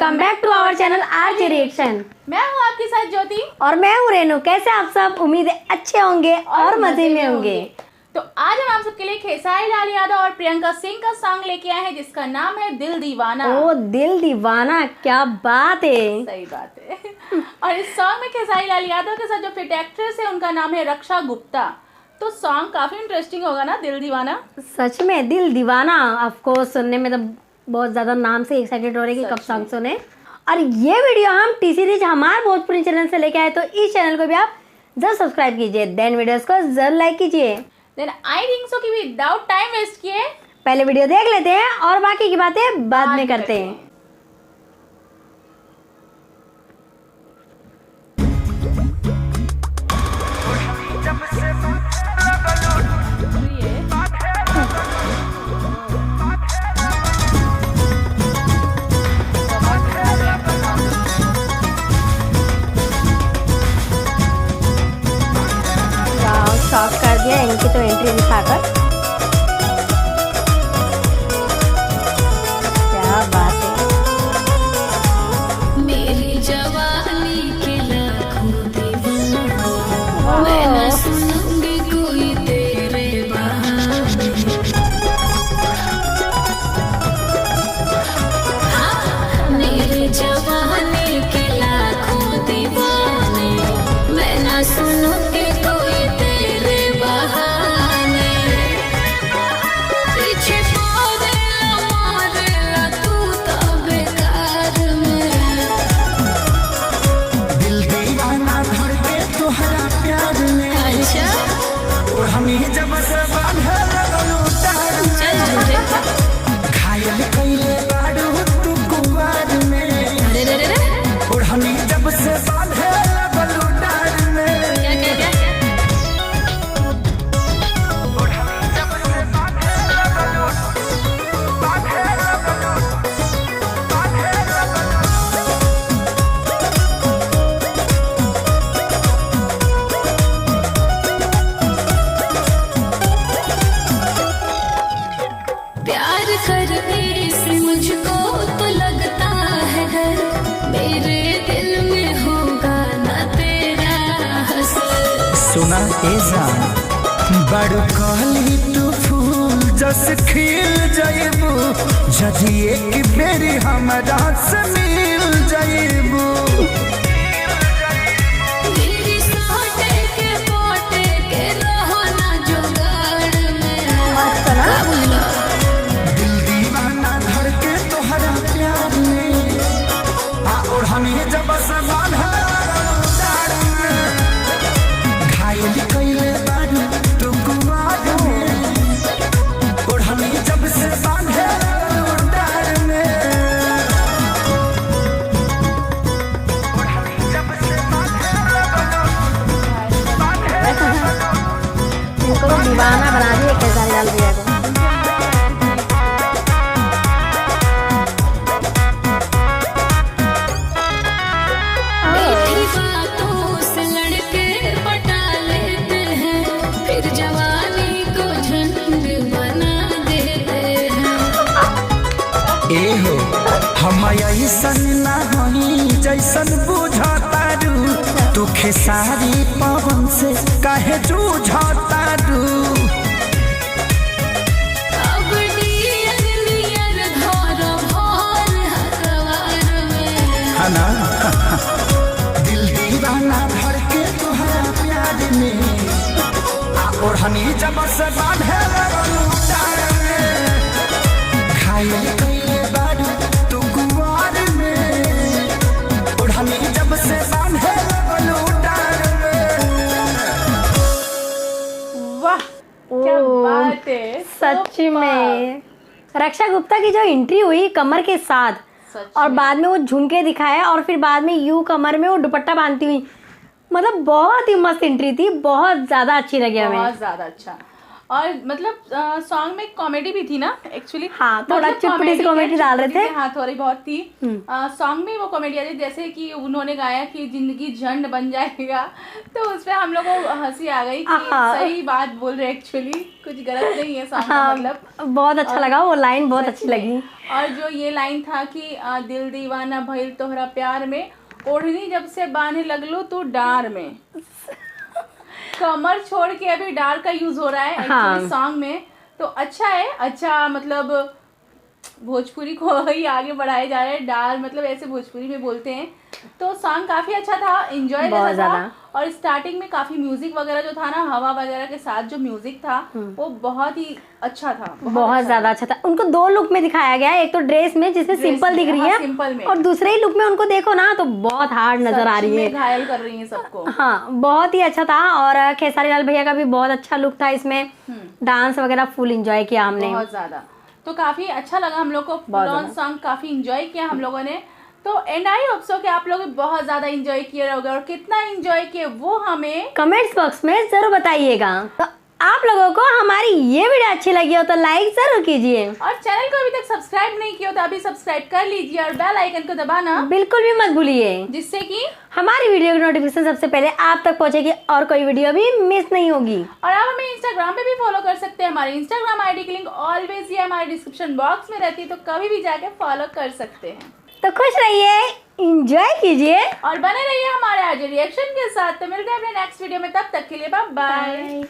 Welcome back to our channel RJ reaction. मैं हूँ आपके साथ ज्योति और मैं हूँ रेनू। कैसे आप सब? उम्मीद है अच्छे होंगे और मजे में होंगे। तो आज हम आप सबके लिए खेसारी लाल यादव और प्रियंका सिंह का सॉन्ग लेके आए हैं जिसका नाम है दिल दीवाना। ओ दिल दीवाना, क्या बात है। सही बात है। और इस सॉन्ग में खेसारी लाल यादव के साथ जो फिट एक्ट्रेस है उनका नाम है रक्षा गुप्ता। तो सॉन्ग काफी इंटरेस्टिंग होगा ना, दिल दीवाना। सच में दिल दीवाना। ऑफकोर्स सुनने में तो बहुत ज्यादा नाम से एक्साइटेड हो रहे हैं कि कब सॉन्ग सुने। और ये वीडियो हम टी सीरीज हमारे भोजपुरी चैनल से लेके आए, तो इस चैनल को भी आप जरूर सब्सक्राइब कीजिए, देन वीडियोस को जरूर लाइक कीजिए। देन आई थिंक सो कि विदाउट टाइम वेस्ट किए पहले वीडियो देख लेते हैं और बाकी की बातें बाद में करते हैं। शॉक कर दिया इनकी तो एंट्री दिखाकर। क्या बात है। मेरी जवानी के लाखों दीवाना, मैं न सुनूंगी कोई तेरे बहाने। हाँ, मेरी जवानी के लाखों दीवाने, मैं न सुनूंगी कोई तेरे बहाने। पीछे मारेला तू तो बेकार में। दिल दीवाना धर के तोहरा प्यार में। अच्छा और हमी जब से बांधे लगलू तार में। घायल कइले बाड़ू तू कुंवार में। अरे रे रे रे, और हमी जब से बांधे लगलू तार में। क्या क्या क्या? और हमी जब से बांधे लगलू बांधे लगलू बांधे लगलू। प्यार करने से मुझको तो लगता है डर, मेरे दिल में होगा ना तेरा असर। सुना ए जान, बड़ कहली तू फूल जस खिल जाइबू। जदि एक बेरी हमरा से मिल जाइबू। मेरी साटे के पोटे के रहो ना जुगाड़ में। क्या बोला? दिल दीवाना धर के तोहरा प्यार में। और हमें जब से बांधा तार में। घायल कइले बाड़ू तू कुंवार में। और हमें जब से बांधे तार में। और हमें जब से बांधे इनको दीवाना बना दिया खेसारी लाल भैया को। मीठी बातों से लड़के पटा लेते हैं, फिर जवानी को झंड बना देते हैं। ए हो हम ऐसन ना होई जैसन बुझतारू। तू खेसारी पवन से काहे जूझतारू। अब डियर नियर घर भर हकवार में। है ना। दिल दीवाना धर के तोहरा प्यार में। और हनी जब से बांधे लगलू तार में। घायल कइले बाड़ू तू कुंवार में। और हनी जब से बांधे लगलू तार में। वाह क्या बात है। सच में रक्षा गुप्ता की जो एंट्री हुई कमर के साथ, और बाद में वो झुमके दिखाया और फिर बाद में यू कमर में वो दुपट्टा बांधती हुई, मतलब बहुत ही मस्त एंट्री थी। बहुत ज्यादा अच्छी लगी हमें। बहुत ज्यादा अच्छा। और मतलब सॉन्ग में कॉमेडी भी थी ना एक्चुअली। हाँ, थोड़ा चुटपुटी सी comedy डाल रहे थे। हाँ, थोड़ी बहुत थी। सॉन्ग में वो कॉमेडी आई थी, जैसे कि उन्होंने गाया कि जिंदगी झंड बन जाएगा, तो उसपे हम लोग को हंसी आ गई कि सही बात बोल रहे, एक्चुअली कुछ गलत नहीं है सॉन्ग का मतलब। बहुत अच्छा लगा, वो लाइन बहुत अच्छी लगी। और जो ये लाइन था कि दिल दीवाना भइल तोहरा प्यार में, ओढ़नी जब से बांधे लगलू तू डार में। कमर छोड़ के अभी डार का यूज हो रहा है एक्चुअली सॉन्ग में, तो अच्छा है। अच्छा मतलब भोजपुरी को ही आगे बढ़ाया जा रहा है, डार मतलब ऐसे भोजपुरी में बोलते हैं। तो सॉन्ग काफी अच्छा था, एंजॉय जैसा था। और स्टार्टिंग में काफी म्यूजिक वगैरह जो था ना, हवा वगैरह के साथ जो म्यूजिक था वो बहुत ही अच्छा था, बहुत ज्यादा अच्छा था। उनको 2 लुक में दिखाया गया है, एक तो ड्रेस में जिसमें सिंपल दिख रही है, सिंपल में, और दूसरे ही लुक में उनको देखो ना तो बहुत हार्ड नजर आ रही है, घायल कर रही है सबको। हाँ, बहुत ही अच्छा था। और खेसारी लाल भैया का भी बहुत अच्छा लुक था इसमें, डांस वगैरह फुल एंजॉय किया हमने, बहुत ज्यादा। तो काफी अच्छा लगा हम लोग को, सॉन्ग काफी एंजॉय किया हम लोगों ने। तो एंड आई होप सो कि आप लोग बहुत ज्यादा एंजॉय किए रहोगे, और कितना एंजॉय किए वो हमें कमेंट्स बॉक्स में जरूर बताइएगा। तो आप लोगों को हमारी ये वीडियो अच्छी लगी हो तो लाइक जरूर कीजिए, और चैनल को अभी तक सब्सक्राइब नहीं किया तो अभी सब्सक्राइब कर लीजिए, और बेल आइकन को दबाना बिल्कुल भी मत भूलिए, जिससे कि हमारी वीडियो की नोटिफिकेशन सबसे पहले आप तक पहुंचेगी और कोई वीडियो भी मिस नहीं होगी। और आप हमें इंस्टाग्राम पे भी फॉलो कर सकते हैं, हमारी इंस्टाग्राम आईडी की लिंक ऑलवेज ये हमारे डिस्क्रिप्शन बॉक्स में रहती है, तो कभी भी जाके फॉलो कर सकते हैं। तो खुश रहिए, एंजॉय कीजिए और बने रहिए हमारे आज रिएक्शन के साथ। तो मिलते हैं अपने नेक्स्ट वीडियो में, तब तक के लिए बाय बाय।